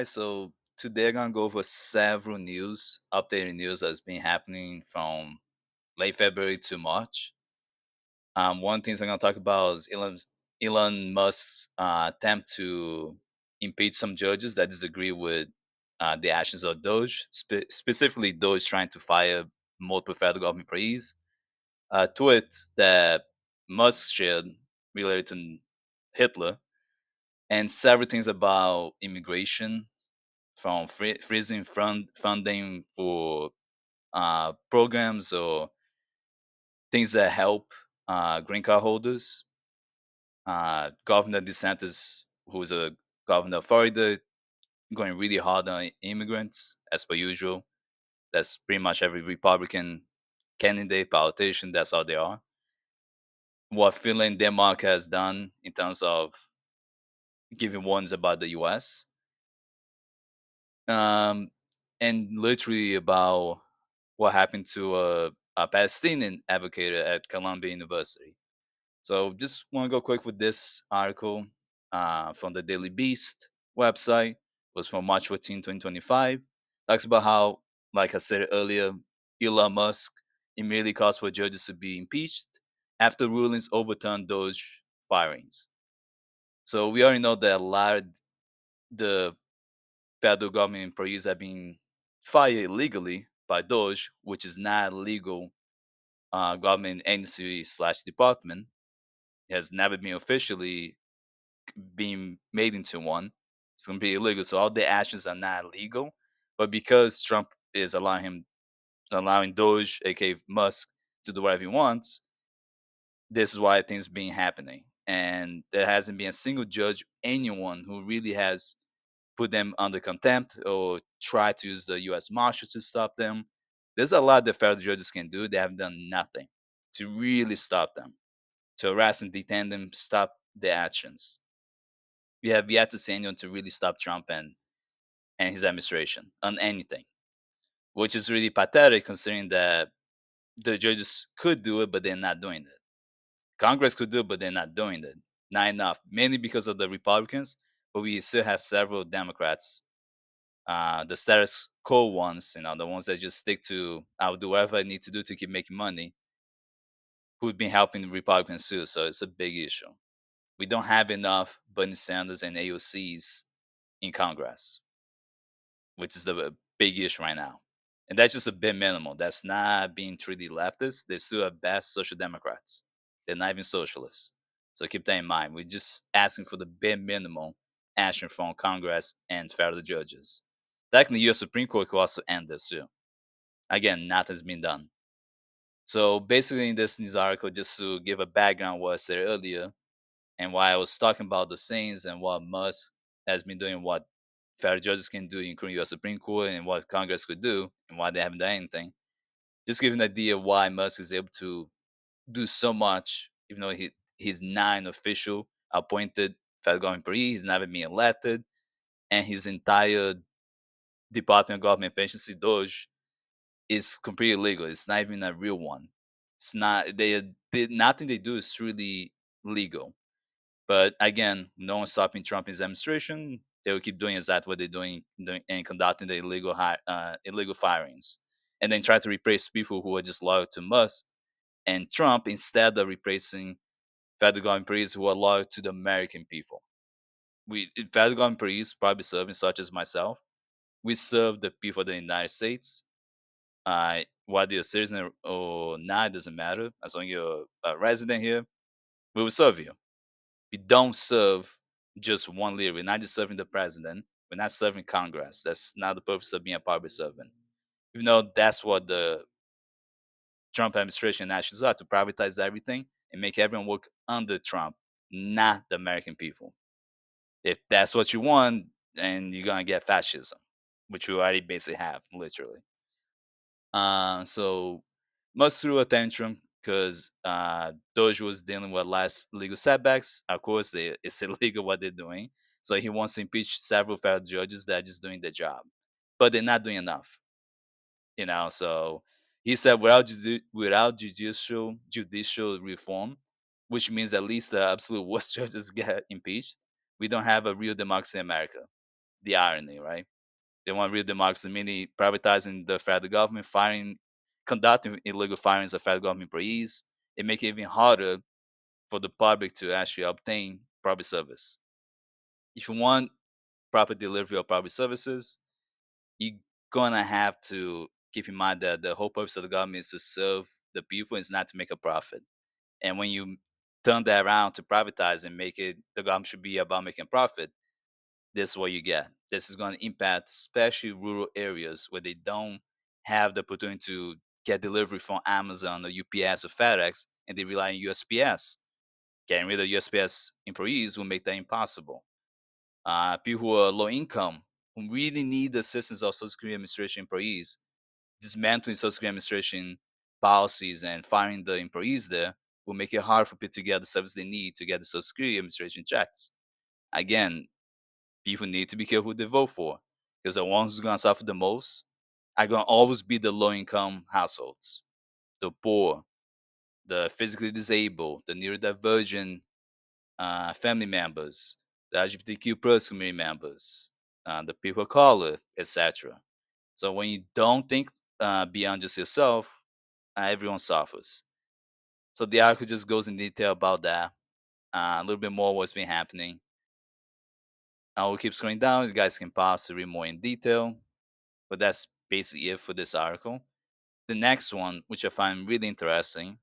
So today I'm gonna go over several updated news that's been happening from late February to March. One thing I'm gonna talk about is Elon Musk's attempt to impeach some judges that disagree with the actions of DOGE, specifically DOGE trying to fire multiple federal government employees. A tweet that Musk shared related to Hitler, and several things about immigration from freezing funding for programs or things that help green card holders. Governor DeSantis, who's a governor of Florida, going really hard on immigrants as per usual. That's pretty much every Republican candidate, politician. That's how they are. What Finland and Denmark has done in terms of giving warnings about the U.S. Um, and literally about what happened to a Palestinian advocate at Columbia University. So just want to go quick with this article from the Daily Beast website. It was from March 14, 2025. Talks about how, like I said earlier, Elon Musk immediately calls for judges to be impeached after rulings overturned DOGE firings. So we already know that a lot of the federal government employees have been fired illegally by DOGE, which is not legal government agency slash department. It has never been officially been made into one. It's going to be illegal. So all the actions are not legal. But because Trump is allowing DOGE, aka Musk, to do whatever he wants, this is why things been happening. And there hasn't been a single judge, anyone who really has put them under contempt or try to use the U.S. Marshals to stop them. There's a lot that federal judges can do. They have done nothing to really stop them, to arrest and detain them, stop their actions. We have yet to see anyone to really stop Trump and his administration on anything, which is really pathetic considering that the judges could do it, but they're not doing it. Congress could do it, but they're not doing it. Not enough, mainly because of the Republicans, but we still have several Democrats, the status quo ones, the ones that just stick to I'll do whatever I need to do to keep making money, who've been helping the Republicans too. So it's a big issue. We don't have enough Bernie Sanders and AOCs in Congress, which is the big issue right now. And that's just a bit minimal. That's not being truly leftist. They still have best social democrats. They're not even socialists. So keep that in mind. We're just asking for the bare minimum action from Congress and federal judges. Technically, your Supreme Court could also end this too. Again, nothing's been done. So basically, in this news article, just to give a background what I said earlier, and why I was talking about the Saints and what Musk has been doing, what federal judges can do, including your Supreme Court, and what Congress could do, and why they haven't done anything. Just give an idea why Musk is able to do so much, even though he's not an official appointed federal government employee, he's never been elected, and his entire Department of Government Efficiency, DOGE, is completely illegal. It's not even a real one. It's not. Nothing they do is truly legal. But again, no one's stopping Trump's administration. They will keep doing exactly what they're doing and conducting the illegal firings, and then try to replace people who are just loyal to Musk and Trump instead of replacing federal government employees who are loyal to the American people. We federal government employees, probably serving, such as myself, we serve the people of the United States. Whether you're a citizen or not, it doesn't matter. As long as you're a resident here, we will serve you. We don't serve just one leader. We're not just serving the president. We're not serving Congress. That's not the purpose of being a public servant. Even though that's what the Trump administration actions are, to privatize everything and make everyone work under Trump, not the American people. If that's what you want, then you're gonna get fascism, which we already basically have, literally. So Musk threw a tantrum because Doge was dealing with last legal setbacks. Of course, it's illegal what they're doing. So he wants to impeach several federal judges that are just doing their job, but they're not doing enough. So he said without judicial reform, which means at least the absolute worst judges get impeached, we don't have a real democracy in America. the irony, right? They want real democracy, meaning privatizing the federal government, conducting illegal firings of federal government employees. It makes it even harder for the public to actually obtain public service. If you want proper delivery of public services, you're gonna have to keep in mind that the whole purpose of the government is to serve the people, it's not to make a profit. And when you turn that around to privatize and make it the government should be about making profit, this is what you get. This is going to impact especially rural areas where they don't have the opportunity to get delivery from Amazon or UPS or FedEx, and they rely on USPS. Getting rid of USPS employees will make that impossible. People who are low income, who really need the assistance of Social Security Administration employees, dismantling Social Security Administration policies and firing the employees there will make it hard for people to get the service they need to get the Social Security Administration checks. Again, people need to be careful who they vote for because the ones who's going to suffer the most are going to always be the low income households, the poor, the physically disabled, the neurodivergent family members, the LGBTQ plus community members, the people of color, etc. So when you don't think beyond just yourself, everyone suffers. So the article just goes in detail about that, a little bit more what's been happening. I will keep scrolling down. You guys can pause to read more in detail, but that's basically it for this article. The next one, which I find really interesting,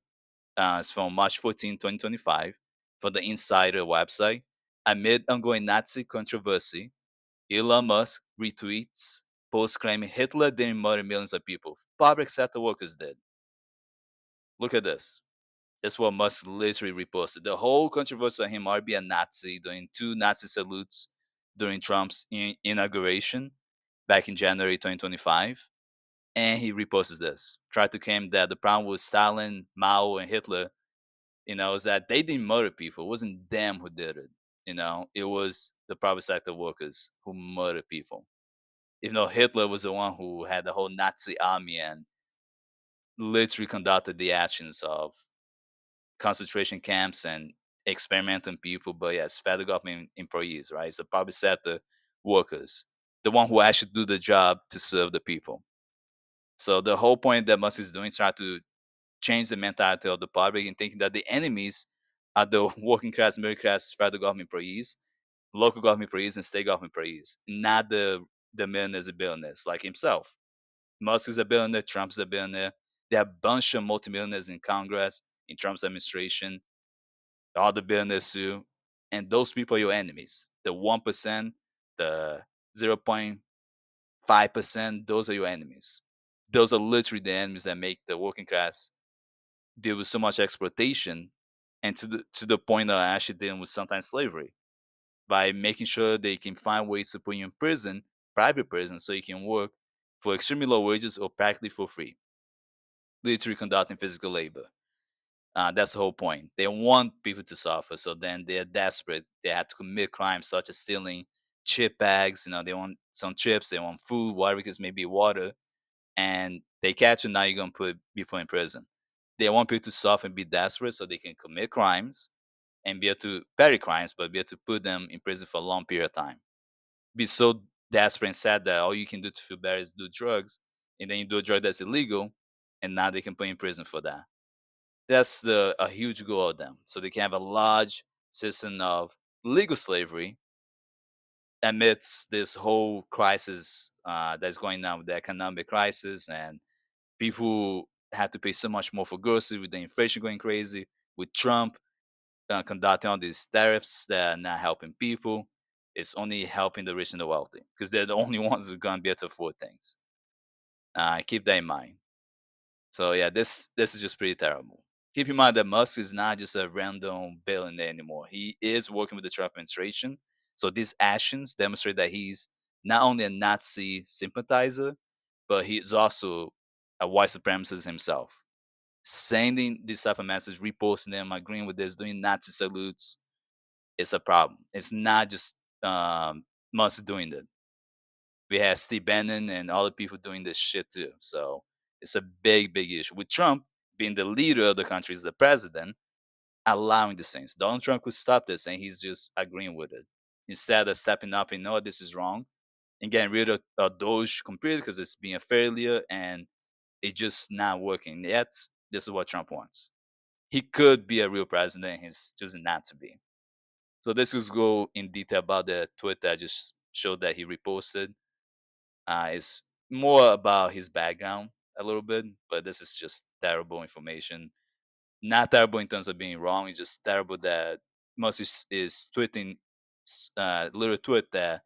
is from March 14, 2025, for the Insider website. Amid ongoing Nazi controversy, Elon Musk retweets posts claiming Hitler didn't murder millions of people. Public sector workers did. Look at this. That's what Musk literally reposted. The whole controversy of him already be a Nazi doing two Nazi salutes during Trump's inauguration back in January 2025. And he reposts this. Tried to claim that the problem with Stalin, Mao, and Hitler, is that they didn't murder people. It wasn't them who did it. It was the private sector workers who murdered people. Even though Hitler was the one who had the whole Nazi army and literally conducted the actions of concentration camps and experimenting people, but yes, federal government employees, right? It's the public sector workers, the one who actually do the job to serve the people. So the whole point that Musk is doing is trying to change the mentality of the public and thinking that the enemies are the working class, middle class, federal government employees, local government employees, and state government employees, not the millionaires and billionaires like himself. Musk is a billionaire, Trump's a billionaire. There are a bunch of multimillionaires in Congress, in Trump's administration, all the billionaires too. And those people are your enemies. The 1%, the 0.5%, those are your enemies. Those are literally the enemies that make the working class deal with so much exploitation and to the point of actually dealing with sometimes slavery by making sure they can find ways to put you in prison, private prison, so you can work for extremely low wages or practically for free, literally conducting physical labor. That's the whole point. They want people to suffer, so then they're desperate. They have to commit crimes such as stealing chip bags. They want some chips, they want food, whatever, because maybe water, and they catch you. Now you're gonna put people in prison. They want people to suffer and be desperate so they can commit crimes and be able to petty crimes, but be able to put them in prison for a long period of time. Be so desperate and sad that all you can do to feel better is do drugs, and then you do a drug that's illegal, and now they can put you in prison for that. That's a huge goal of them. So they can have a large system of legal slavery amidst this whole crisis that's going on with the economic crisis and people have to pay so much more for groceries with the inflation going crazy, with Trump conducting all these tariffs that are not helping people. It's only helping the rich and the wealthy because they're the only ones who are going to be able to afford things. Keep that in mind. So yeah, this is just pretty terrible. Keep in mind that Musk is not just a random billionaire anymore. He is working with the Trump administration. So these actions demonstrate that he's not only a Nazi sympathizer, but he is also a white supremacist himself. Sending this type of message, reposting them, agreeing with this, doing Nazi salutes, it's a problem. It's not just Musk doing that. We have Steve Bannon and other people doing this shit too. So it's a big, big issue. With Trump being the leader of the country, is the president, allowing these things. Donald Trump could stop this and he's just agreeing with it. Instead of stepping up and know this is wrong, and getting rid of DOGE completely because it's being a failure and it's just not working. Yet, this is what Trump wants. He could be a real president. He's choosing not to be. So this is go in detail about the tweet that I just showed that he reposted. It's more about his background a little bit, but this is just terrible information. Not terrible in terms of being wrong. It's just terrible that Musk is tweeting little tweet that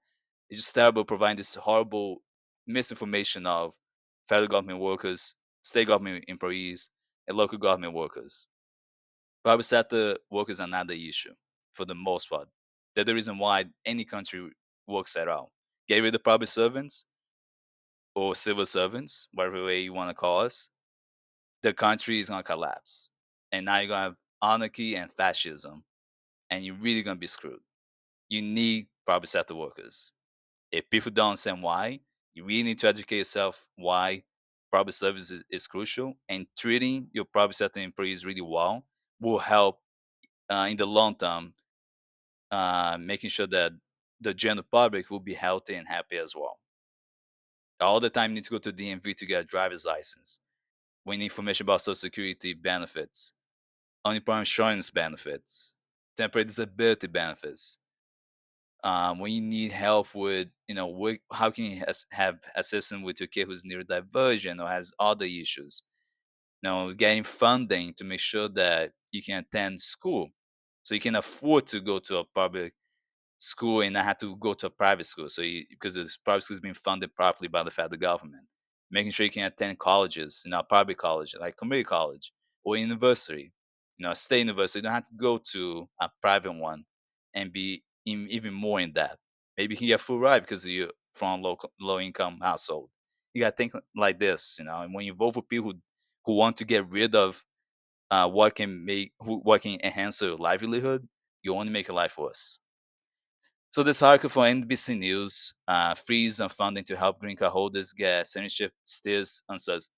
is just terrible, providing this horrible misinformation of federal government workers, state government employees, and local government workers. Private sector workers are not the issue for the most part. They're the reason why any country works at all. Get rid of public servants or civil servants, whatever way you want to call us, the country is gonna collapse. And now you're gonna have anarchy and fascism, and you're really gonna be screwed. You need private sector workers. If people don't understand why, you really need to educate yourself why public service is crucial, and treating your private sector employees really well will help in the long term, making sure that the general public will be healthy and happy as well. All the time, you need to go to DMV to get a driver's license. We need information about Social Security benefits, unemployment insurance benefits, temporary disability benefits. When you need help with, how can you have assistance with your kid who's neurodivergent or has other issues? Getting funding to make sure that you can attend school, so you can afford to go to a public school and not have to go to a private school. So because this private school is being funded properly by the federal government, making sure you can attend colleges, private college like community college or university, a state university. You don't have to go to a private one and be even more in debt. Maybe you can get full ride because you're from low income household. You got to think like this, and when you vote for people who want to get rid of what can enhance their livelihood, you only make your life worse. So this article from NBC News, freeze on funding to help green card holders get citizenship stirs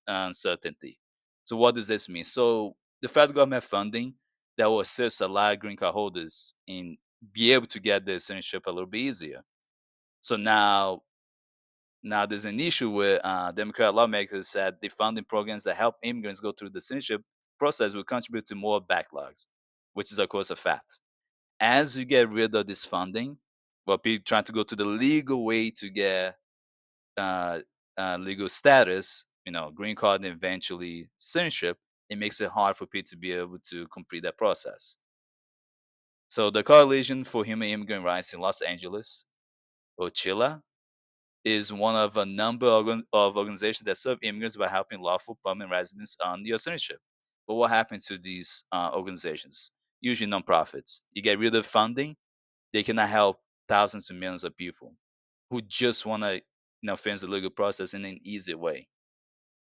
uncertainty. So what does this mean? So the federal government funding that will assist a lot of green card holders in be able to get their citizenship a little bit easier. So now there's an issue where Democrat lawmakers said the funding programs that help immigrants go through the citizenship process will contribute to more backlogs, which is of course a fact. As you get rid of this funding, well, people trying to go to the legal way to get uh, legal status, green card and eventually citizenship, it makes it hard for people to be able to complete that process. So the Coalition for Human Immigrant Rights in Los Angeles, or CHILA, is one of a number of organizations that serve immigrants by helping lawful permanent residents earn your citizenship. But what happens to these organizations? Usually nonprofits. You get rid of funding, they cannot help thousands to millions of people who just want to finish the legal process in an easy way.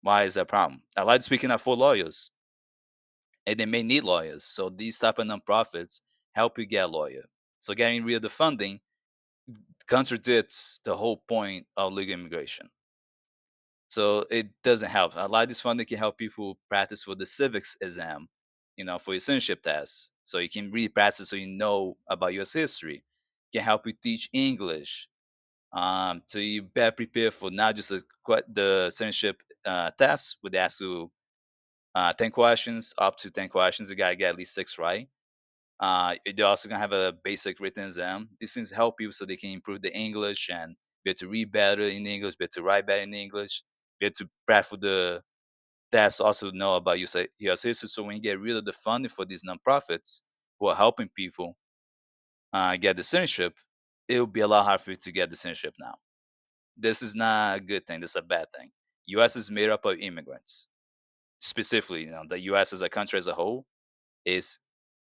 Why is that a problem? I like speaking up for lawyers, and they may need lawyers. So these type of nonprofits help you get a lawyer. So getting rid of the funding contradicts the whole point of legal immigration. So it doesn't help. A lot of this funding can help people practice for the civics exam, for your citizenship test. So you can really practice so you know about US history. Can help you teach English. So you better prepare for not just the citizenship test, where they ask you 10 questions, up to 10 questions. You gotta get at least 6 right. They're also gonna have a basic written exam. These things help you so they can improve the English and be able to read better in English, be able to write better in English, be able to prep for the test, also know about US history. So when you get rid of the funding for these nonprofits who are helping people get the citizenship, it will be a lot harder for you to get the citizenship now. This is not a good thing. This is a bad thing. US is made up of immigrants. Specifically, the US as a country as a whole is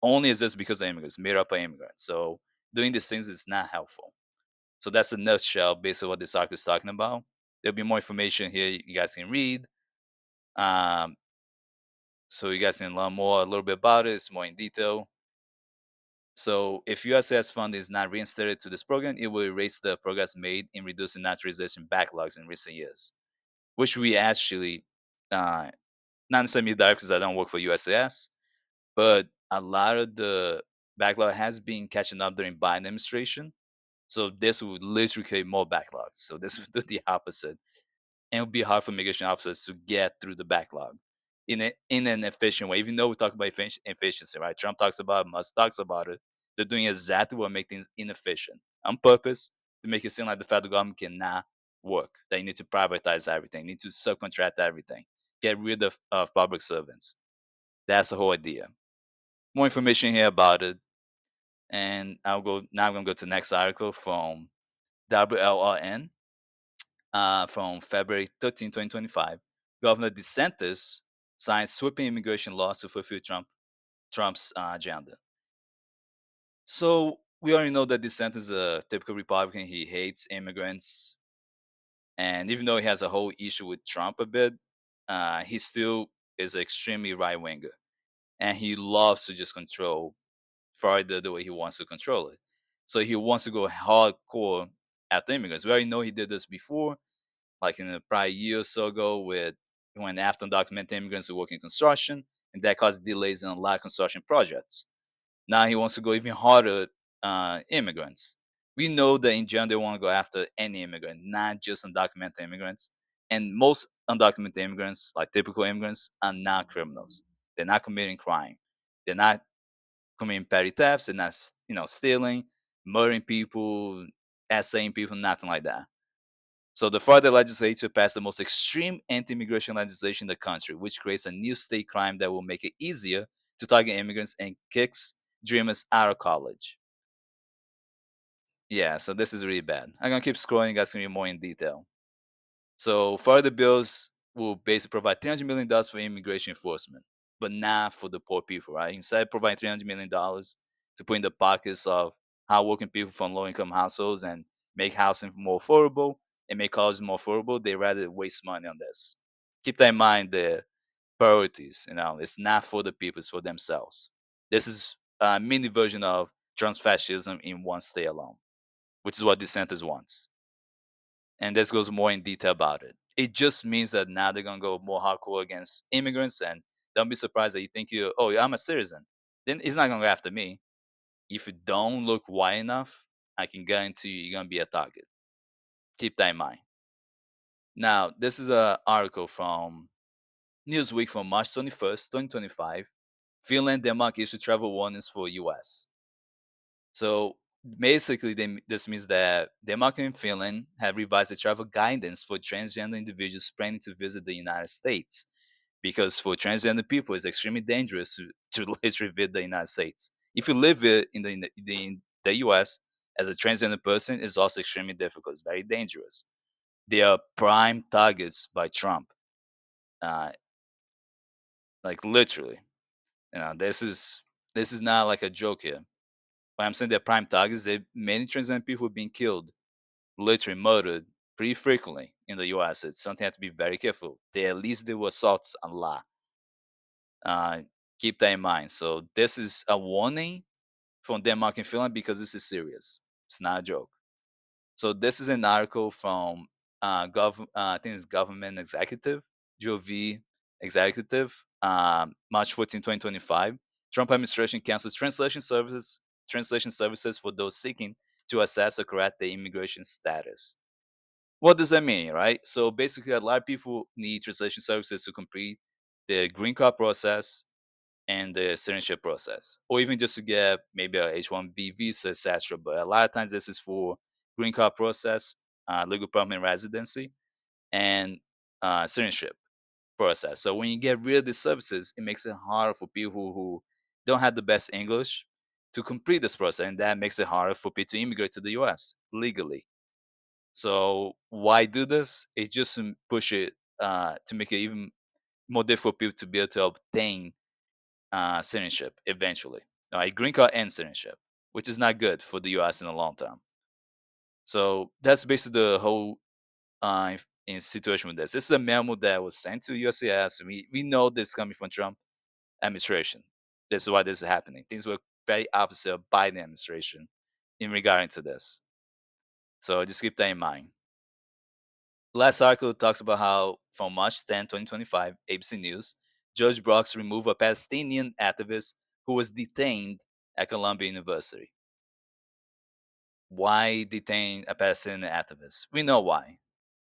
only exists because of immigrants, made up of immigrants. So doing these things is not helpful. So that's a nutshell based on what this article is talking about. There'll be more information here you guys can read. Um, so you guys can learn more a little bit about it. It's more in detail. So if USCIS fund is not reinstated to this program, it will erase the progress made in reducing naturalization backlogs in recent years, which we actually, not necessarily me direct because I don't work for USCIS, but a lot of the backlog has been catching up during Biden administration. So this would literally create more backlogs. So this would do the opposite, and it would be hard for immigration officers to get through the backlog in an efficient way. Even though we talk about efficiency, right? Trump talks about it, Musk talks about it. They're doing exactly what makes things inefficient on purpose to make it seem like the federal government cannot work. That you need to privatize everything, you need to subcontract everything, get rid of public servants. That's the whole idea. More information here about it, and I'll go now. I'm gonna go to the next article from WLRN from February 13, 2025. Governor DeSantis signs sweeping immigration laws to fulfill Trump's agenda. So we already know that DeSantis is a typical Republican. He hates immigrants, and even though he has a whole issue with Trump a bit, he still is extremely right winger, and he loves to just control Florida the way he wants to control it. So he wants to go hardcore at the immigrants. We already know he did this before, like in the prior year or so ago, with when after undocumented immigrants who work in construction, and that caused delays in a lot of construction projects. Now he wants to go even harder immigrants. We know that in general they want to go after any immigrant, not just undocumented immigrants. And most undocumented immigrants, like typical immigrants, are not criminals. They're not committing crime. They're not committing petty thefts. They're not, stealing, murdering people, assaying people, nothing like that. So the Florida legislature passed the most extreme anti-immigration legislation in the country, which creates a new state crime that will make it easier to target immigrants and kicks dreamers out of college. Yeah, so this is really bad. I'm gonna keep scrolling, guys, gonna be more in detail. So further bills will basically provide $300 million for immigration enforcement, but not for the poor people, right? Instead of providing $300 million to put in the pockets of hardworking people from low-income households and make housing more affordable and make colleges more affordable, they rather waste money on this. Keep that in mind. The priorities, it's not for the people; it's for themselves. This is a mini version of trans fascism in one state alone, which is what DeSantis wants. And this goes more in detail about it. It just means that now they're gonna go more hardcore against immigrants, and don't be surprised that you think oh, yeah, I'm a citizen. Then he's not gonna go after me. If you don't look white enough, I can guarantee you're gonna be a target. Keep that in mind. Now, this is an article from Newsweek from March 21st, 2025. Finland and Denmark issue travel warnings for US. So basically, this means that Denmark and Finland have revised the travel guidance for transgender individuals planning to visit the United States. Because for transgender people, it's extremely dangerous to literally visit the United States. If you live in the US as a transgender person, it's also extremely difficult. It's very dangerous. They are prime targets by Trump. Uh, like literally. This is not like a joke here. When I'm saying they're prime targets, many transgender people being killed, literally murdered pretty frequently in the US. It's something you have to be very careful. They at least do assaults a lot. Uh, Keep that in mind. So this is a warning from Denmark and Finland because this is serious. It's not a joke. So this is an article from I think it's Government Executive, GOV Executive, March 14, 2025. Trump administration cancels translation services for those seeking to assess or correct their immigration status. What does that mean, right? So basically, a lot of people need translation services to complete the green card process and the citizenship process, or even just to get maybe a H-1B visa, etc. But a lot of times, this is for green card process, legal permanent residency, and citizenship process. So when you get rid of these services, it makes it harder for people who don't have the best English to complete this process, and that makes it harder for people to immigrate to the U.S. legally. So why do this? It's just to push it to make it even more difficult for people to be able to obtain citizenship eventually. A green card and citizenship, which is not good for the U.S. in the long term. So that's basically the whole in situation with this. This is a memo that was sent to USCIS. We know this coming from Trump administration. This is why this is happening. Things were very opposite of Biden administration in regarding to this. So just keep that in mind. Last article talks about how from March 10, 2025, ABC News, Judge Brooks removed a Palestinian activist who was detained at Columbia University. Why detain a Palestinian activist? We know why.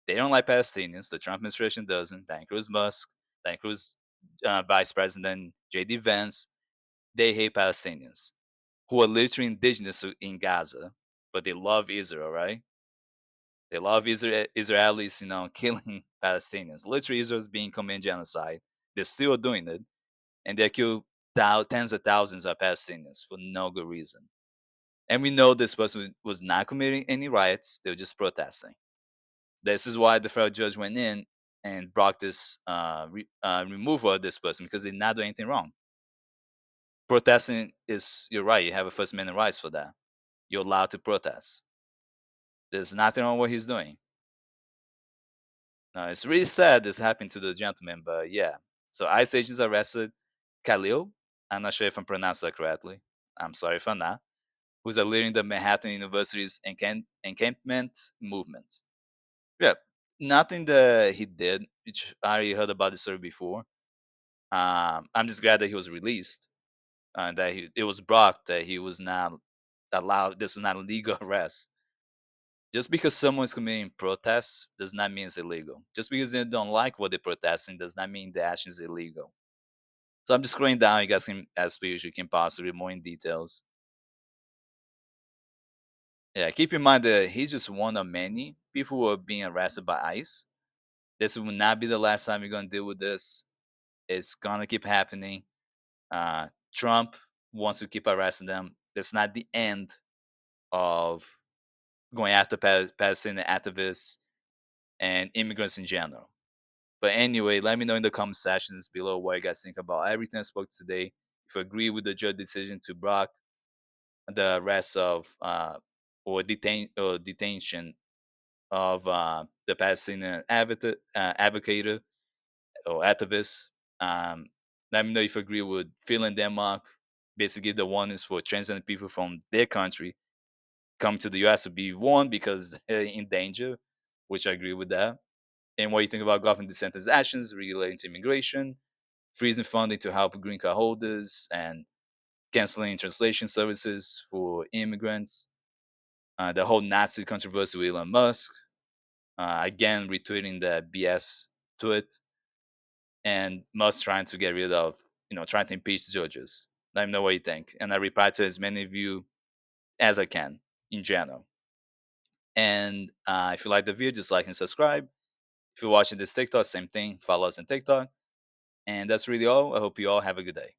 They don't like Palestinians. The Trump administration doesn't. That includes Musk. That includes Vice President J.D. Vance. They hate Palestinians who are literally indigenous in Gaza, but they love Israel, right? They love Israelis, killing Palestinians. Literally, Israel's being committing genocide. They're still doing it, and they kill tens of thousands of Palestinians for no good reason. And we know this person was not committing any riots; they were just protesting. This is why the federal judge went in and brought this removal of this person because they did not do anything wrong. Protesting is, you're right. You have a First Amendment rights for that. You're allowed to protest. There's nothing wrong with what he's doing. It's really sad this happened to the gentleman, but yeah. So ICE agents arrested Khalil. I'm not sure if I'm pronouncing that correctly. I'm sorry if I'm not. Who's a leader in the Manhattan University's encampment movement. Yeah, nothing that he did, which I already heard about this story before. I'm just glad that he was released, that it was brought that he was not allowed. This was not a legal arrest. Just because someone's committing protests does not mean it's illegal. Just because they don't like what they're protesting does not mean the action is illegal. So I'm just scrolling down. You guys can, as per usual, can possibly more in details. Yeah, keep in mind that he's just one of many people who are being arrested by ICE. This will not be the last time you're going to deal with this. It's going to keep happening. Trump wants to keep arresting them. That's not the end of going after Palestinian activists and immigrants in general. But anyway, let me know in the comment sections below what you guys think about everything I spoke today. If you agree with the judge decision to block the arrest of or detention of the Palestinian advocate or activist. Um, Let me know if you agree with Finland and Denmark. Basically, the one is for transgender people from their country come to the US to be warned because they're in danger, which I agree with that. And what you think about Governor DeSantis' actions relating to immigration, freezing funding to help green card holders, and canceling translation services for immigrants. The whole Nazi controversy with Elon Musk, again retweeting the BS tweet, and Musk trying to get rid of, trying to impeach judges. Let me know what you think, and I reply to as many of you as I can in general. And if you like the video, just like and subscribe. If you're watching this TikTok, same thing. Follow us on TikTok. And that's really all. I hope you all have a good day.